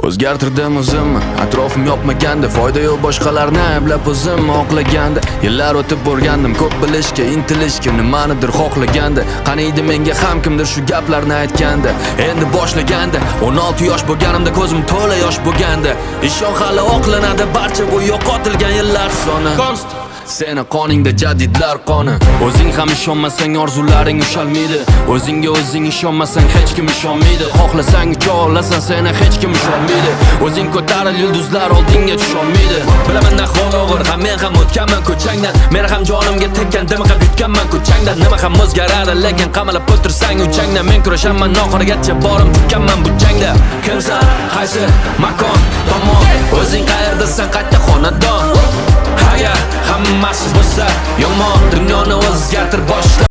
O'zgartirdim o'zimni, atrofim yopmaganda, foyda yo'q boshqalarni ayblab o'zimni oqlaganda. Yillar o'tib borgandim, ko'p bilishga, intilishga, nimanidir xohlaganda. Qani edi menga ham kimdir shu gaplarni aytganda. Endi boshlaganda, 16 yosh bo'lganimda ko'zim to'la yosh bo'lganda. Ishon hali oqlanadi barcha bu yo'qotilgan yillar soni. Seni qoningda jadidlar qoni. O'zing ham ishonmasang orzularing ushalmaydi. O'zingga o'zing ishonmasang hech kim ishonmaydi. Xohlasang ucha olasan, seni hech kim ishonmaydi. O'zing ko'taril, yulduzlar oldinga tusholmaydi. Bilaman ahvol og'ir, ham men ham o'tganman ko'changdan. Men ham jonimga tekkan, dimiqib yutganman ko'changdan. Nima ham o'zgaradi, lekin qamalib o'tirsang uchangdan. Men kurashaman oxirigacha, borim tikkanman bu jangda. Kimsan, qaysi makon, tomon, o'zing qayerdasan, qayta xonadon. Agar hammasi bo'lsa yomon, dunyoni o'zgartir boshla.